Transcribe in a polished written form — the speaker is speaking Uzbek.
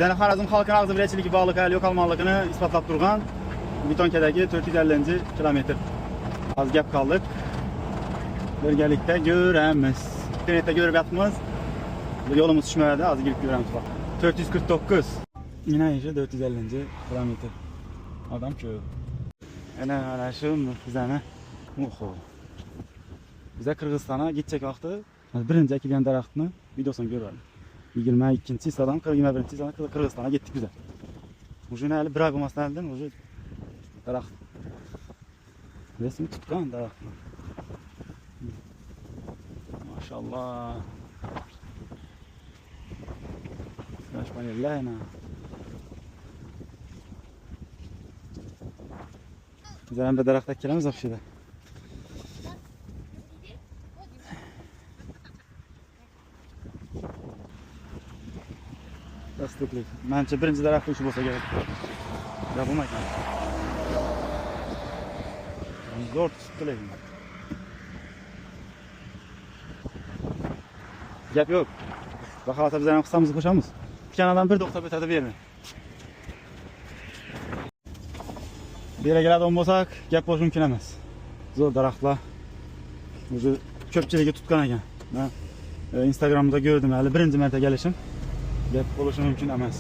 Bizani Xorazm xalqini og'zi bog'liq hali yo'qolganligini isbotlab turgan Betonkadagi 450 kilometr. Az gap qoldik. Birgalikda ko'ramiz. İnternetda ko'rib yotibmiz. Yo'limiz tushmadi, hozir kirib ko'ramiz. 449. Yine 450 kilometr. Adam ko'p. Ana shu bizani. Oho. Bize Kırgızistan'a gidecek vaqti birinci ekilgan daraxtni videosini ko'rdim. 22-hissa'dan 21-hissa'dan Kırgızistan'a gittik bize. Ujuna hali bir ay bo'lmasdan oldin uje daraxt resmi tutgan daraxtni. Maşallah. Flash panellarna. Biz hem de daraxtga kelamiz apshida. Tasdiqlik. Menimcha birinchi daraxt shu bo'lsa kerak. Ya bo'lmaydi. Zo'r tutdilar. Gap yo'q. Vaholansa biz ham qisamizni qo'shamiz. Kanadan bir to'xtab o'tadi bu yerni. Bu yerga keladigan bo'lsak, gap bo'lishi mumkin emas. Zo'r daraxtlar. O'zi ko'pchiligi tutgan ekan. Men Instagramda ko'rdim, hali birinchi marta kelishim. Gap bo'lishi mumkin emas.